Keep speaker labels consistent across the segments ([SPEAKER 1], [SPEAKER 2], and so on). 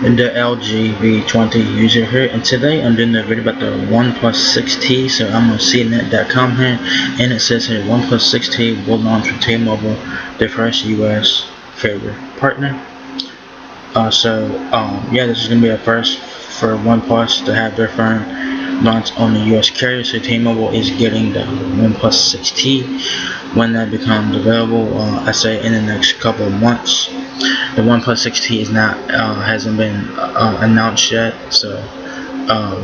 [SPEAKER 1] the LG V20 user here, and today I'm doing a video about the OnePlus 6T. So I'm on CNET.com here, and it says here OnePlus 6T will launch with T-Mobile, the first US carrier partner. Yeah, this is gonna be a first for OnePlus to have their phone launch on the US carrier. So T-Mobile is getting the OnePlus 6T when that becomes available. I say in the next couple of months. The OnePlus 6T is not hasn't been announced yet, so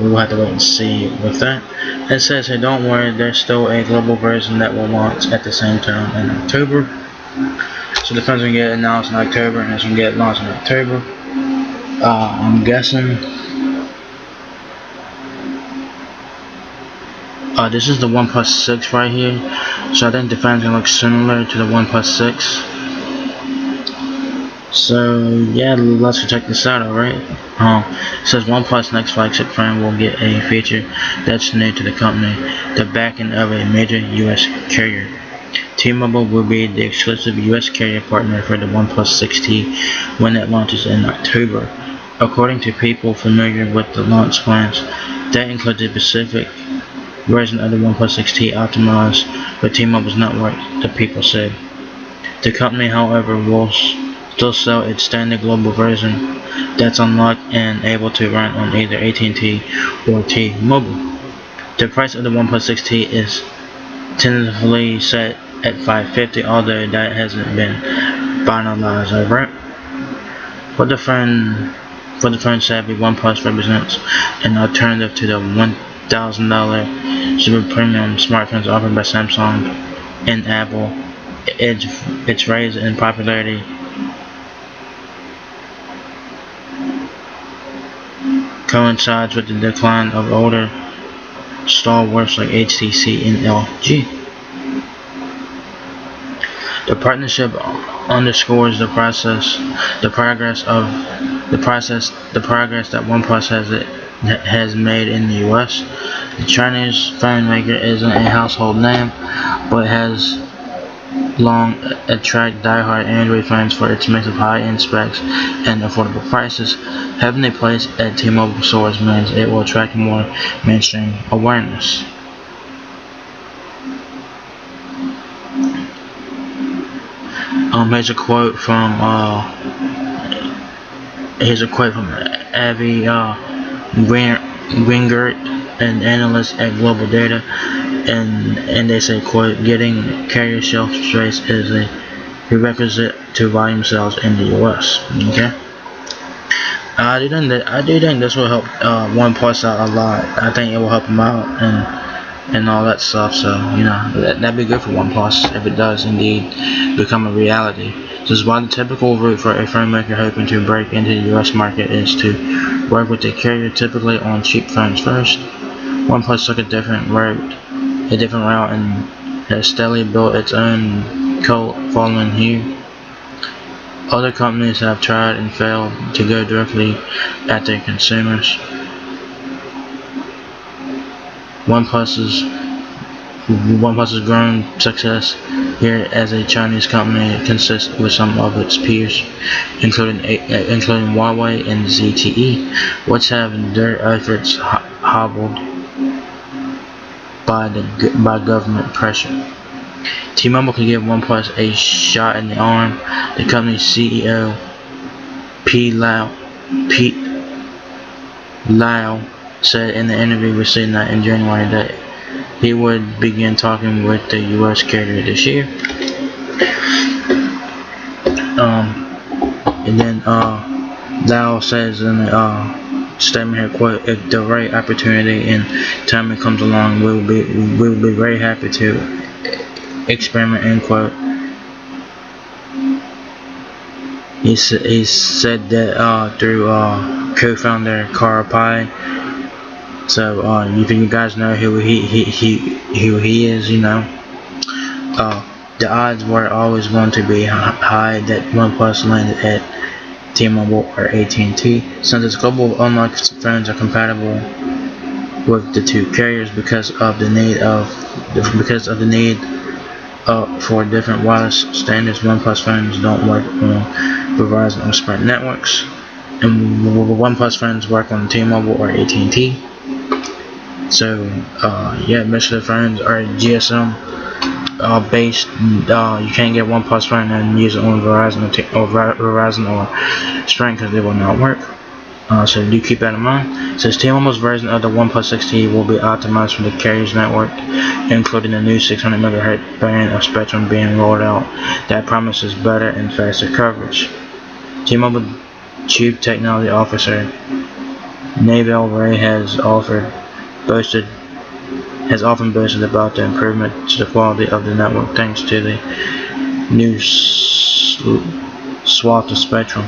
[SPEAKER 1] we will have to wait and see with that. It says here, don't worry, there's still a global version that will launch at the same time in October. So the phone's gonna get announced in October, and it's gonna get launched in October. I'm guessing. This is the OnePlus 6 right here, so I think the phone's gonna look similar to the OnePlus 6. So yeah, let's check this out. Alright, it says OnePlus next flagship phone will get a feature that's new to the company, the backing of a major US carrier. T-Mobile will be the exclusive US carrier partner for the OnePlus 6T when it launches in October. According to people familiar with the launch plans, that includes a specific version of the OnePlus 6T optimized for T-Mobile's network, the people said. The company, however, will still sell its standard global version that's unlocked and able to run on either AT&T or T-Mobile. The price of the OnePlus 6T is tentatively set at $550, although that hasn't been finalized. Alright, for the phone savvy, OnePlus represents an alternative to the $1,000 super premium smartphones offered by Samsung and Apple. Its rise in popularity coincides with the decline of older stalwarts like HTC and LG. The partnership underscores the progress that OnePlus has made in the US. The Chinese phone maker isn't a household name, but has long attracted die-hard Android fans for its mix of high-end specs and affordable prices. Having a place at T-Mobile stores means it will attract more mainstream awareness. Here's a quote from Avi Wingert, an analyst at Global Data, and they say, quote, getting carrier shelf space is a prerequisite to volume sales in the US. Okay, I do think this will help OnePlus out a lot. I think it will help them out and all that stuff. So that'd be good for OnePlus if it does indeed become a reality. This is why the typical route for a phone maker hoping to break into the US market is to work with a carrier, typically on cheap phones first. OnePlus took a different route, and has steadily built its own cult following here. Other companies have tried and failed to go directly at their consumers. OnePlus's grown success here as a Chinese company consists with some of its peers, including Huawei and ZTE, which have their efforts hobbled by government pressure. T-Mobile can give OnePlus a shot in the arm. The company's CEO Pete Lau said in the interview with CNET in January that he would begin talking with the US carrier this year. And then Lau says in the statement here, quote, if the right opportunity and timing comes along, we will be very happy to experiment, end quote. He said that through co-founder Carl Pye. So if you guys know who he is, the odds were always going to be high that OnePlus landed at T-Mobile or AT&T, since its global unlocked phones are compatible with the two carriers because of the need for different wireless standards. OnePlus phones don't work on Verizon or Sprint networks. and OnePlus friends work on T-Mobile or AT&T. So yeah, most of the phones are GSM based. You can't get OnePlus phone and use it on Verizon or Sprint because they will not work. So do keep that in mind. It says T-Mobile's version of the OnePlus 6T will be optimized for the carrier's network, including the new 600 MHz band of spectrum being rolled out that promises better and faster coverage. T-Mobile Chief Technology Officer Neville Ray has often boasted about the improvement to the quality of the network thanks to the new swath of spectrum.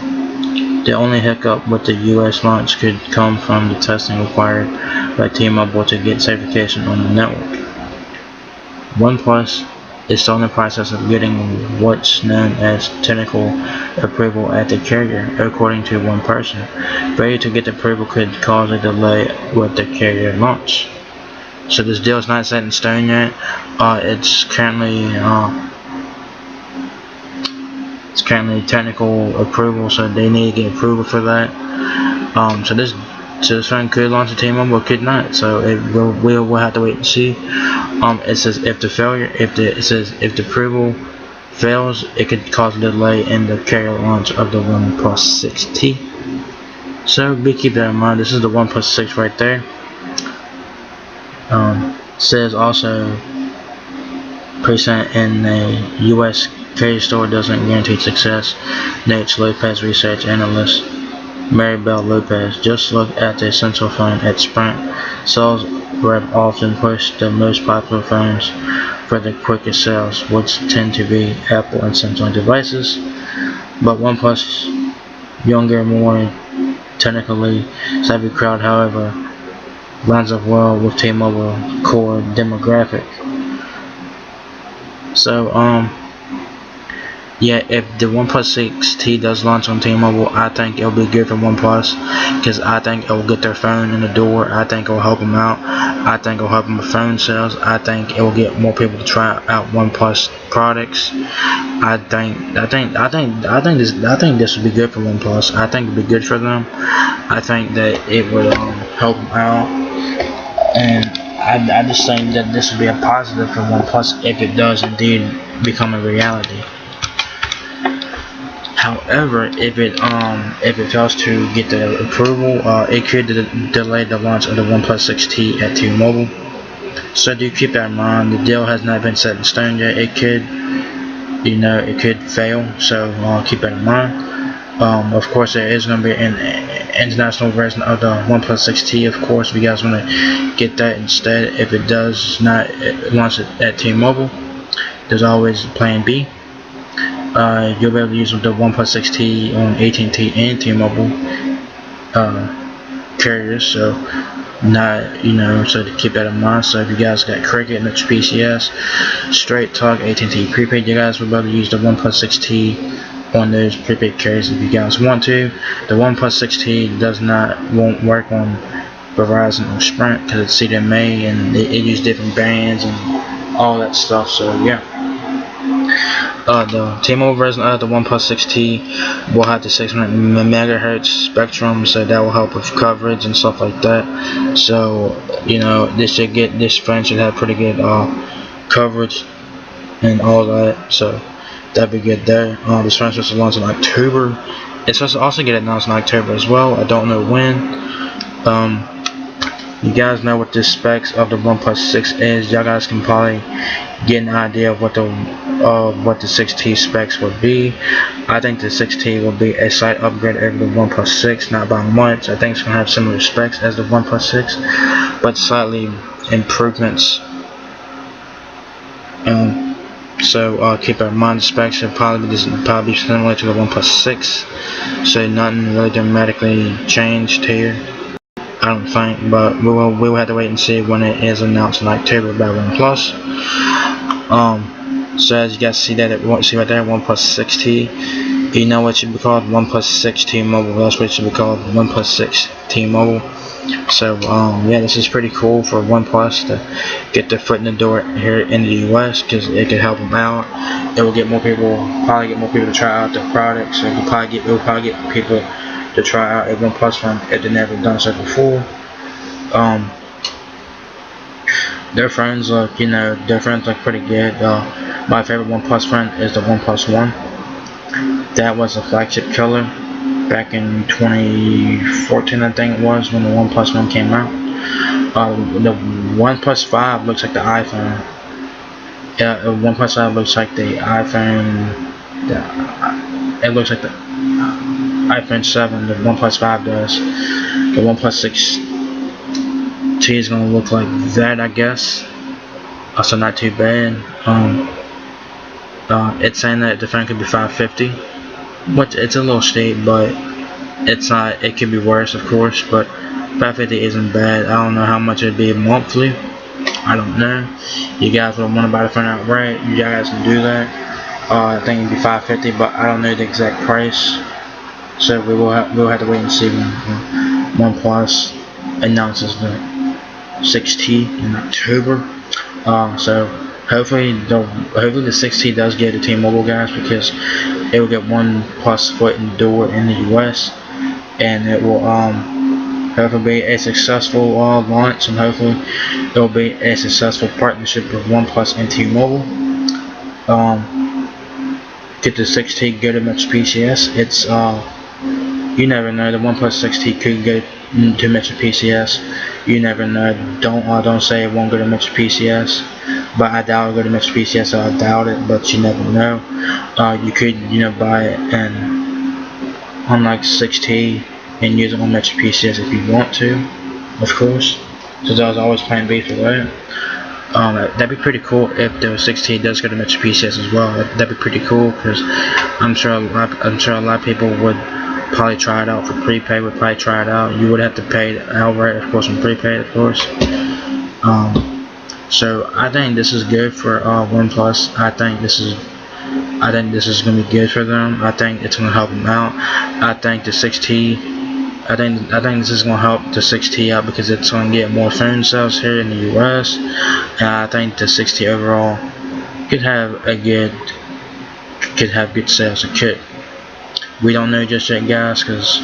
[SPEAKER 1] The only hiccup with the US launch could come from the testing required by T-Mobile to get certification on the network. OnePlus is still in the process of getting what's known as technical approval at the carrier, according to one person. Failure to get the approval could cause a delay with the carrier launch. So this deal is not set in stone yet. It's currently technical approval, so they need to get approval for that. So this phone could launch a T-Mobile, or could not. So we'll have to wait and see. It says if the approval fails, it could cause a delay in the carrier launch of the OnePlus 6T. So keep that in mind. This is the OnePlus 6 right there. Says also present in the US carrier store doesn't guarantee success, notes Lopez research analyst Maribel Lopez. Just look at the Essential phone at Sprint. Sales rep often push the most popular phones for the quickest sales, which tend to be Apple and Samsung devices. But OnePlus younger, more technically savvy crowd, however, lines up well with T-Mobile core demographic. So yeah, if the OnePlus 6T does launch on T-Mobile, I think it'll be good for OnePlus because I think it will get their phone in the door. I think it will help them out. I think it will help them with phone sales. I think it will get more people to try out OnePlus products. I think this would be good for OnePlus. I think it'd be good for them. I think that it would help them out, and I just think that this would be a positive for OnePlus if it does indeed become a reality. However, if it fails to get the approval, it could delay the launch of the OnePlus 6T at T-Mobile. So do keep that in mind. The deal has not been set in stone yet. It could fail. So keep that in mind. Of course, there is going to be an international version of the OnePlus 6T. Of course, if you guys want to get that instead, if it does not launch it at T-Mobile, there's always Plan B. You'll be able to use the OnePlus 6T on AT&T and T-Mobile carriers, so so to keep that in mind. So if you guys got Cricket, Metro PCS, Straight Talk, AT&T prepaid, you guys will be able to use the OnePlus 6T on those prepaid carriers if you guys want to. The OnePlus 6T won't work on Verizon or Sprint because it's CDMA and it uses different bands and all that stuff. So yeah. The T-Mobile version of the OnePlus 6T will have the 600 MHz spectrum, so that will help with coverage and stuff like that. So this phone should have pretty good coverage and all that. So that'd be good there. This phone is supposed to launch in October. It's supposed to also get announced in October as well. I don't know when. You guys know what the specs of the OnePlus 6 is. Y'all guys can probably get an idea of what the 6T specs would be. I think the 6T will be a slight upgrade over the OnePlus 6, not by much. I think it's gonna have similar specs as the OnePlus 6, but slightly improvements. So keep in mind the specs should probably be similar to the OnePlus 6. So nothing really dramatically changed here, I don't think, but we'll have to wait and see when it is announced in October by OnePlus. So as you guys see right there, OnePlus 6T. You know what should be called? OnePlus 6 T-Mobile. That's what it should be called, OnePlus 6 T-Mobile. So yeah, this is pretty cool for OnePlus to get their foot in the door here in the US because it could help them out. It will get more people, probably get more people to try out their products. It will probably get people to try out a OnePlus phone if they've never done so before. Their phones look, their phones look pretty good. My favorite OnePlus phone is the OnePlus One. That was a flagship killer back in 2014, I think it was, when the OnePlus One came out. The OnePlus 5 looks like the iPhone. Yeah, the OnePlus 5 looks like the iPhone. It looks like the iPhone 7. The OnePlus 5 does. The OnePlus 6T is gonna look like that, I guess. Also, not too bad. It's saying that the phone could be $550, which it's a little steep, but it's not. It could be worse, of course, but $550 isn't bad. I don't know how much it'd be monthly. I don't know. You guys would want to buy the phone outright, you guys can do that. I think it'd be $550, but I don't know the exact price. So we'll have to wait and see when OnePlus announces the 6T in October. So hopefully the 6T does get a T-Mobile, guys, because it will get OnePlus foot in the door in the US, and it will hopefully be a successful launch, and hopefully it will be a successful partnership with OnePlus and T-Mobile. Get the 6T go to Metro PCS. It's you never know. The OnePlus 6T could go to Metro PCS. You never know. Don't say it won't go to Metro PCS, but I doubt it'll go to Metro PCS. So I doubt it, but you never know. You could buy it and unlike 6T and use it on Metro PCS if you want to, of course. So there's always plan B for that. That'd be pretty cool if the 6T does go to Metro PCS as well. That'd be pretty cool, because I'm sure a lot of people would probably try it out for prepaid. Would probably try it out. You would have to pay outright, of course, on prepaid, of course. So I think this is good for OnePlus. I think this is gonna be good for them. I think it's gonna help them out. I think the 6T. I think this is gonna help the 6T out because it's gonna get more phone sales here in the US, and I think the 6T overall could have good sales. It could. We don't know just yet, guys, because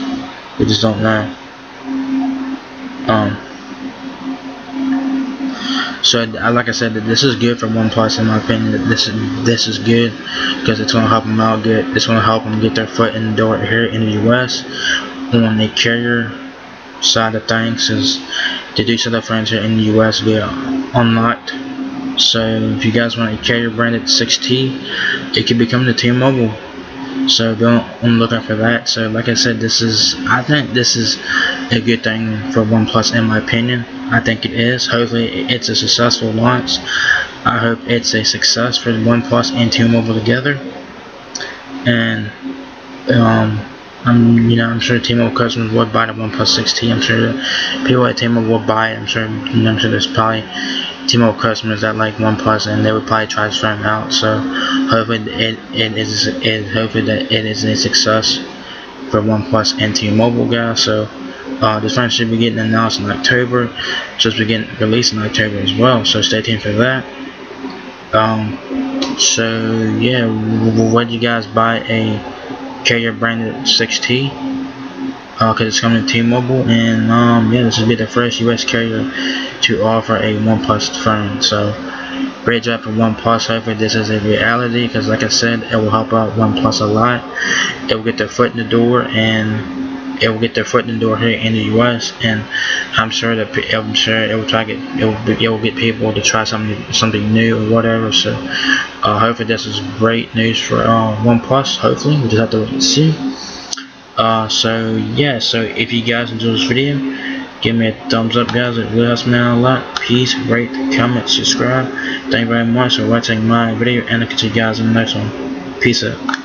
[SPEAKER 1] we just don't know. So like I said, this is good for OnePlus in my opinion. This is good because it's gonna help them out good. It's gonna help them get their foot in the door here in the US on the carrier side of things, is to do some of their phones here in the US via unlocked. So if you guys want a carrier branded 6T, it could become the T-Mobile. So be on the lookout for that. So like I said, I think this is a good thing for OnePlus in my opinion. I think it is. Hopefully it's a successful launch. I hope it's a success for OnePlus and T-Mobile together. And I'm sure T-Mobile customers would buy the OnePlus 6T. I'm sure people at T-Mobile will buy it. I'm sure there's probably T-Mobile customers that like OnePlus, and they would probably try this phone out. So hopefully it is a success for OnePlus and T-Mobile, guys. So this phone should be getting announced in October. Just be getting released in October as well. So stay tuned for that. So yeah, would you guys buy a carrier branded 6T? Because it's coming to T-Mobile, and yeah, this will be the first US carrier to offer a OnePlus phone. So great job for OnePlus. Hopefully this is a reality, because like I said, it will help out OnePlus a lot. It will get their foot in the door, and it will get their foot in the door here in the US, and I'm sure it will get people to try something new or whatever. So hopefully this is great news for OnePlus. Hopefully we just have to wait and see. So yeah, so if you guys enjoyed this video, give me a thumbs up, guys. It really helps me out a lot. Please rate, comment, subscribe. Thank you very much for watching my video, and I'll catch you guys in the next one. Peace out.